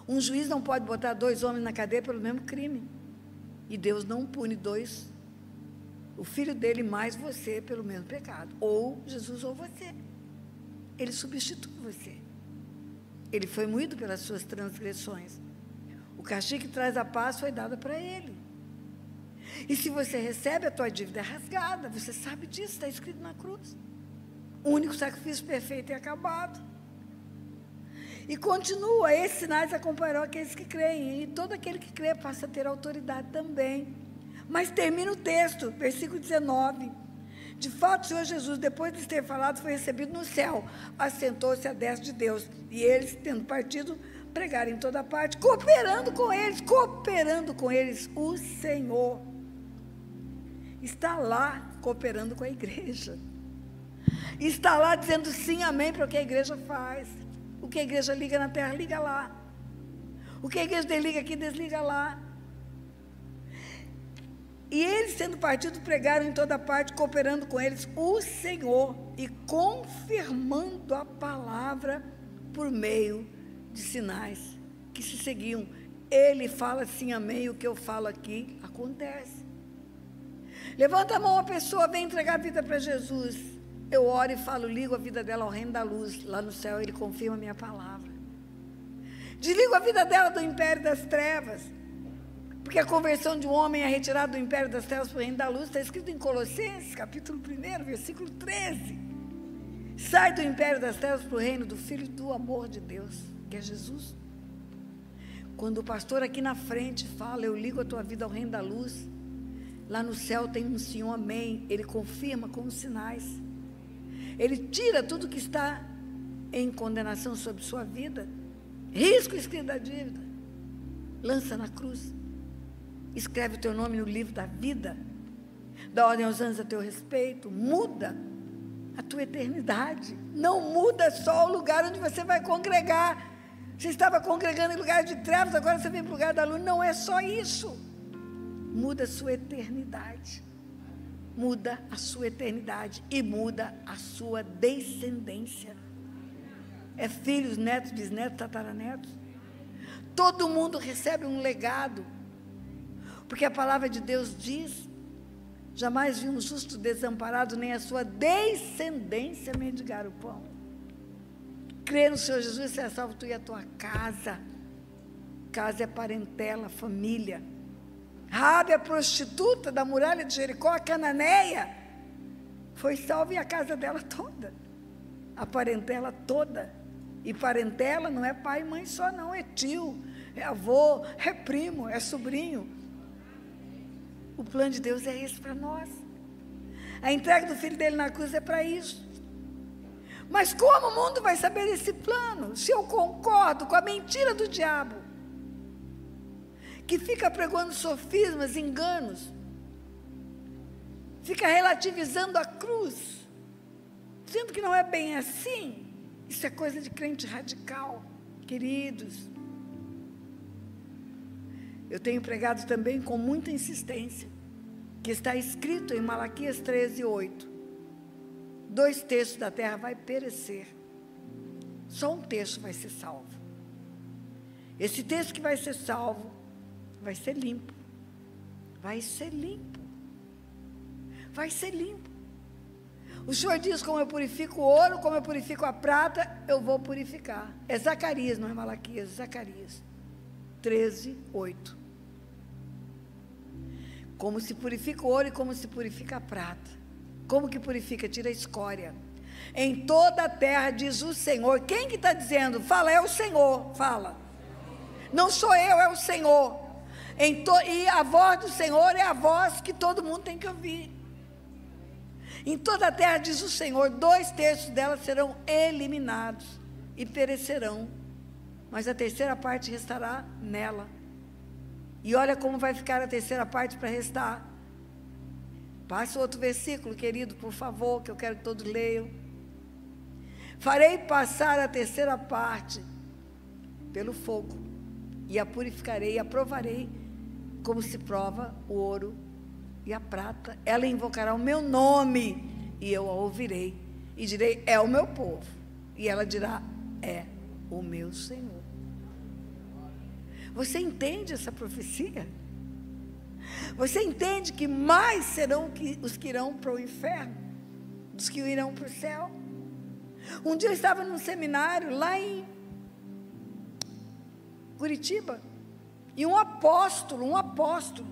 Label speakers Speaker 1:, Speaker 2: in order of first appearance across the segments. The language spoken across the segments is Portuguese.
Speaker 1: Um juiz não pode botar 2 homens na cadeia pelo mesmo crime. E Deus não pune 2, o filho dele mais você, pelo mesmo pecado. Ou Jesus ou você. Ele substitui você. Ele foi moído pelas suas transgressões. O castigo que traz a paz foi dado para ele. E se você recebe, a tua dívida é rasgada. Você sabe disso, está escrito na cruz. O único sacrifício perfeito é acabado. E continua, esses sinais acompanharão aqueles que creem. E todo aquele que crê passa a ter autoridade também. Mas termina o texto, versículo 19. De fato, o Senhor Jesus, depois de ter falado, foi recebido no céu. Assentou-se à destra de Deus. E eles, tendo partido, pregaram em toda parte, cooperando com eles, o Senhor está lá cooperando com a igreja. Está lá dizendo sim, amém, para o que a igreja faz. O que a igreja liga na terra, liga lá. O que a igreja desliga aqui, desliga lá. E eles, sendo partido, pregaram em toda parte, cooperando com eles o Senhor e confirmando a palavra por meio de sinais que se seguiam. Ele fala assim, amém, o que eu falo aqui acontece. Levanta a mão a pessoa, vem entregar a vida para Jesus. Eu oro e falo, ligo a vida dela ao reino da luz. Lá no céu ele confirma a minha palavra. Desligo a vida dela do império das trevas. Porque a conversão de um homem é retirada do império das trevas para o reino da luz. Está escrito em Colossenses, capítulo 1, versículo 13. Sai do império das trevas para o reino do Filho do amor de Deus, que é Jesus. Quando o pastor aqui na frente fala, eu ligo a tua vida ao reino da luz, lá no céu tem um sim, um amém. Ele confirma com os sinais. Ele tira tudo que está em condenação sobre sua vida, risco escrito da dívida, lança na cruz, escreve o teu nome no livro da vida, dá ordem aos anjos a teu respeito, muda a tua eternidade. Não muda só o lugar onde você vai congregar. Você estava congregando em lugar de trevas, agora você vem para o lugar da luz. Não é só isso. Muda a sua eternidade. Muda a sua eternidade e muda a sua descendência. É filhos, netos, bisnetos, tataranetos. Todo mundo recebe um legado. Porque a palavra de Deus diz, jamais vi um justo desamparado, nem a sua descendência mendigar o pão. Crê no Senhor Jesus, será salvo tu e a tua casa. Casa é parentela, família. Raabe, a prostituta da muralha de Jericó, a cananeia, foi salva e a casa dela toda, a parentela toda. E parentela não é pai e mãe só não, é tio, é avô, é primo, é sobrinho. O plano de Deus é esse para nós. A entrega do filho dele na cruz é para isso. Mas como o mundo vai saber esse plano, se eu concordo com a mentira do diabo, que fica pregando sofismas, enganos, fica relativizando a cruz, dizendo que não é bem assim? Isso é coisa de crente radical, queridos. Eu tenho pregado também com muita insistência, que está escrito em Malaquias 13:8, 2 terços da terra vai perecer, só 1 terço vai ser salvo. Esse terço que vai ser salvo, vai ser limpo, vai ser limpo, vai ser limpo. O Senhor diz, como eu purifico o ouro, como eu purifico a prata, eu vou purificar. É Zacarias, não é Malaquias, Zacarias 13:8. Como se purifica o ouro e como se purifica a prata. Como que purifica? Tira a escória. Em toda a terra, diz o Senhor. Quem que está dizendo? Fala, é o Senhor, fala. Não sou eu, é o Senhor. E a voz do Senhor é a voz que todo mundo tem que ouvir. Em toda a terra, diz o Senhor, 2 terços delas serão eliminados e perecerão, mas a terceira parte restará nela. E olha como vai ficar a terceira parte para restar. Passa outro versículo, querido, por favor, que eu quero que todos leiam. Farei passar a terceira parte pelo fogo, e a purificarei e a provarei, como se prova o ouro e a prata. Ela invocará o meu nome, e eu a ouvirei, e direi, é o meu povo. E ela dirá, é o meu Senhor. Você entende essa profecia? Você entende que mais serão os que irão para o inferno, dos que irão para o céu? Um dia eu estava num seminário lá em Curitiba, e um apóstolo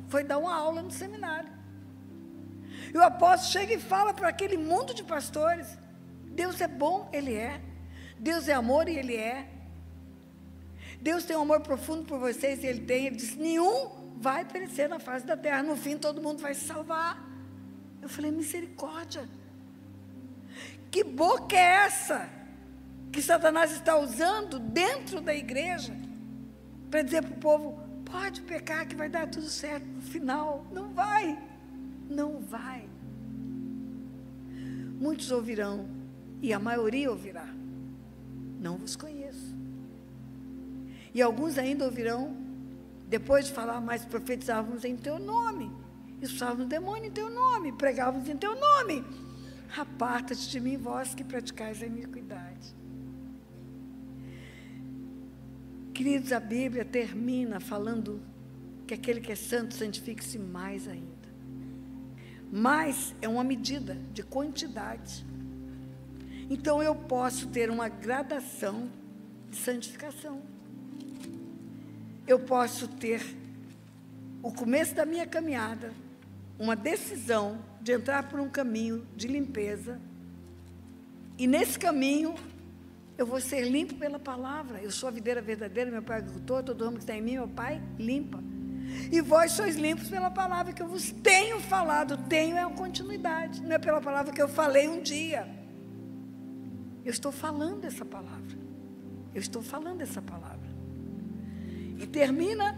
Speaker 1: foi dar uma aula no seminário. E o apóstolo chega e fala para aquele mundo de pastores: Deus é bom, Ele é. Deus é amor, e Ele é. Deus tem um amor profundo por vocês, e Ele tem. Ele diz: nenhum vai perecer na face da terra, no fim todo mundo vai se salvar. Eu falei: misericórdia, que boca é essa que Satanás está usando dentro da igreja para dizer para o povo: pode pecar que vai dar tudo certo no final? Não vai, não vai. Muitos ouvirão, e a maioria ouvirá: não vos conheço. E alguns ainda ouvirão, depois de falar: mas profetizávamos em teu nome, expulsávamos demônio em teu nome, pregávamos em teu nome. Aparta-te de mim, vós que praticais a iniquidade. Queridos, a Bíblia termina falando que aquele que é santo santifique-se mais ainda. Mais é uma medida de quantidade. Então eu posso ter uma gradação de santificação. Eu posso ter o começo da minha caminhada, uma decisão de entrar por um caminho de limpeza, e nesse caminho eu vou ser limpo pela palavra. Eu sou a videira verdadeira, meu pai é agricultor, todo homem que está em mim, meu pai limpa. E vós sois limpos pela palavra que eu vos tenho falado. Tenho é uma continuidade, não é pela palavra que eu falei um dia. Eu estou falando essa palavra. Eu estou falando essa palavra. E termina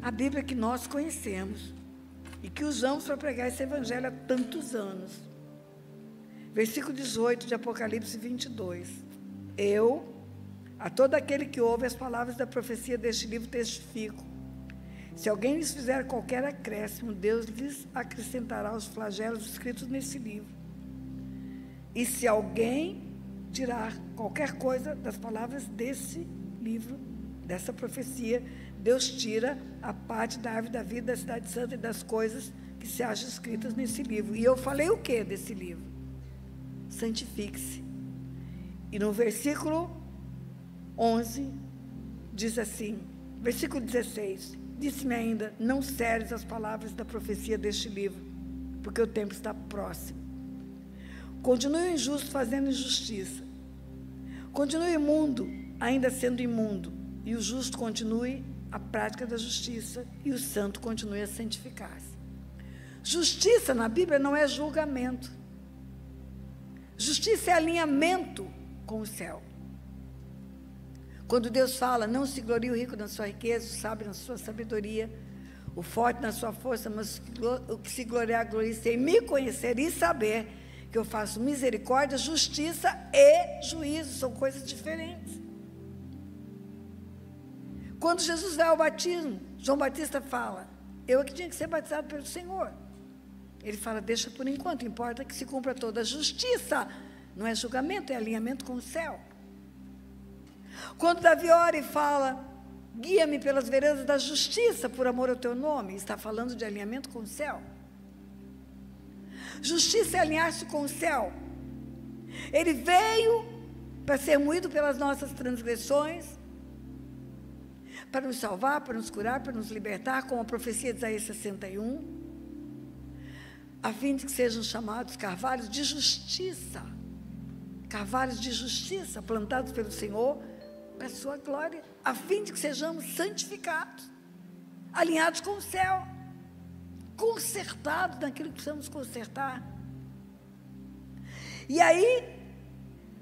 Speaker 1: a Bíblia que nós conhecemos e que usamos para pregar esse evangelho há tantos anos. Versículo 18 de Apocalipse 22. Eu, a todo aquele que ouve as palavras da profecia deste livro, testifico: se alguém lhes fizer qualquer acréscimo, Deus lhes acrescentará os flagelos escritos nesse livro. E se alguém tirar qualquer coisa das palavras desse livro, dessa profecia, Deus tira a parte da árvore da vida, da cidade santa e das coisas que se acham escritas nesse livro. E eu falei o que desse livro? Santifique-se. E no versículo 11, diz assim, versículo 16, disse-me ainda: não seres as palavras da profecia deste livro, porque o tempo está próximo. Continue o injusto fazendo injustiça. Continue o imundo ainda sendo imundo. E o justo continue a prática da justiça. E o santo continue a santificar-se. Justiça na Bíblia não é julgamento. Justiça é alinhamento com o céu. Quando Deus fala: não se glorie o rico na sua riqueza, o sábio na sua sabedoria, o forte na sua força, mas o que se gloriar, glorie-se em me conhecer e saber que eu faço misericórdia, justiça e juízo, são coisas diferentes. Quando Jesus vai ao batismo, João Batista fala: eu é que tinha que ser batizado pelo Senhor. Ele fala: deixa por enquanto, importa que se cumpra toda a justiça. Não é julgamento, é alinhamento com o céu. Quando Davi ora e fala: guia-me pelas veredas da justiça, por amor ao teu nome, está falando de alinhamento com o céu. Justiça é alinhar-se com o céu. Ele veio para ser moído pelas nossas transgressões, para nos salvar, para nos curar, para nos libertar, como a profecia de Isaías 61, a fim de que sejam chamados carvalhos de justiça, plantados pelo Senhor, para a sua glória, a fim de que sejamos santificados, alinhados com o céu, consertados naquilo que precisamos consertar. E aí,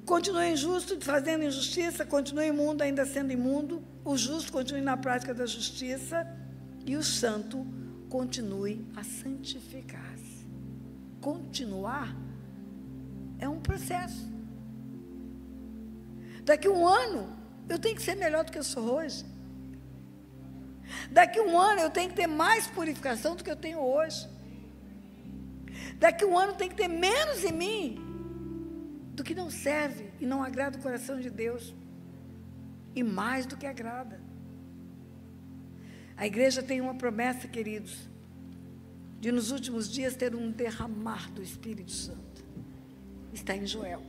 Speaker 1: continua injusto fazendo injustiça, continua imundo ainda sendo imundo, o justo continue na prática da justiça e o santo continue a santificar-se. Continuar é um processo. Daqui a um ano, eu tenho que ser melhor do que eu sou hoje. Daqui a um ano, eu tenho que ter mais purificação do que eu tenho hoje. Daqui a um ano, tem que ter menos em mim do que não serve e não agrada o coração de Deus, e mais do que agrada. A igreja tem uma promessa, queridos, de nos últimos dias ter um derramar do Espírito Santo. Está em Joel.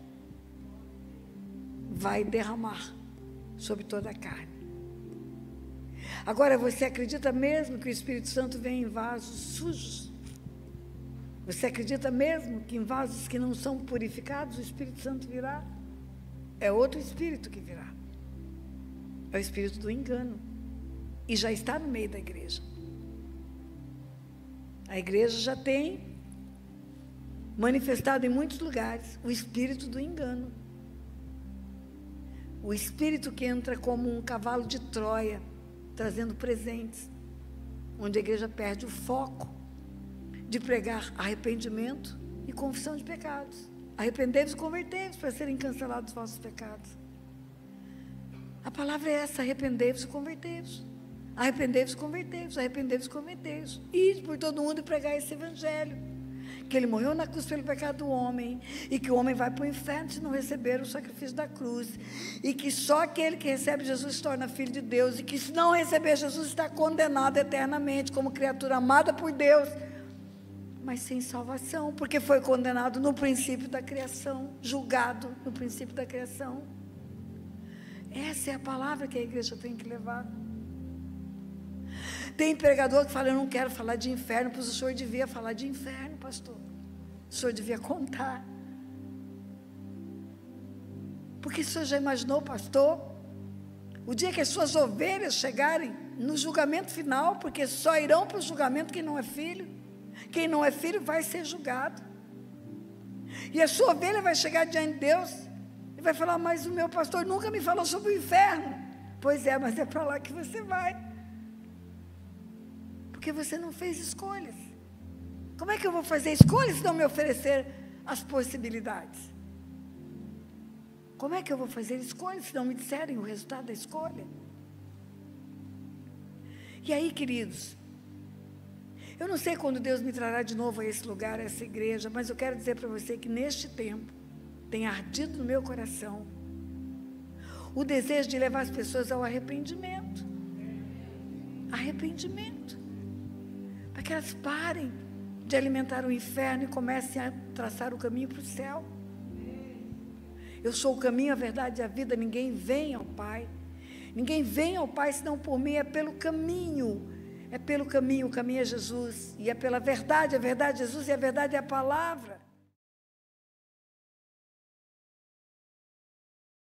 Speaker 1: Vai derramar sobre toda a carne. Agora, você acredita mesmo que o Espírito Santo vem em vasos sujos? Você acredita mesmo que em vasos que não são purificados o Espírito Santo virá? É outro Espírito que virá. É o Espírito do engano. E já está no meio da igreja. A igreja já tem manifestado em muitos lugares o Espírito do engano. O Espírito que entra como um cavalo de Troia, trazendo presentes, onde a igreja perde o foco de pregar arrependimento e confissão de pecados. Arrependei-vos e convertei-vos para serem cancelados os vossos pecados. A palavra é essa: arrependei-vos e convertei-vos. Arrependei-vos e convertei-vos, arrependei-vos e convertei-vos. Ide por todo mundo e pregar esse evangelho. Que ele morreu na cruz pelo pecado do homem, e que o homem vai para o inferno se não receber o sacrifício da cruz, e que só aquele que recebe Jesus se torna filho de Deus, e que se não receber Jesus está condenado eternamente como criatura amada por Deus, mas sem salvação, porque foi condenado no princípio da criação, julgado no princípio da criação. Essa é a palavra que a igreja tem que levar. Tem pregador que fala: eu não quero falar de inferno, pois o senhor devia falar de inferno, pastor. O senhor devia contar. Porque o senhor já imaginou, pastor, o dia que as suas ovelhas chegarem no julgamento final, porque só irão para o julgamento quem não é filho. Quem não é filho vai ser julgado. E a sua ovelha vai chegar diante de Deus e vai falar: mas o meu pastor nunca me falou sobre o inferno. Pois é, mas é para lá que você vai. Porque você não fez escolhas. Como é que eu vou fazer escolhas se não me oferecer as possibilidades? Como é que eu vou fazer escolhas se não me disserem o resultado da escolha? E aí, queridos, eu não sei quando Deus me trará de novo a esse lugar, a essa igreja, mas eu quero dizer para você que neste tempo tem ardido no meu coração o desejo de levar as pessoas ao arrependimento. Arrependimento. Para que elas parem de alimentar o inferno e comecem a traçar o caminho para o céu. Eu sou o caminho, a verdade e a vida. Ninguém vem ao Pai. Ninguém vem ao Pai senão por mim. É pelo caminho. É pelo caminho. O caminho é Jesus. E é pela verdade. A verdade é Jesus e a verdade é a palavra.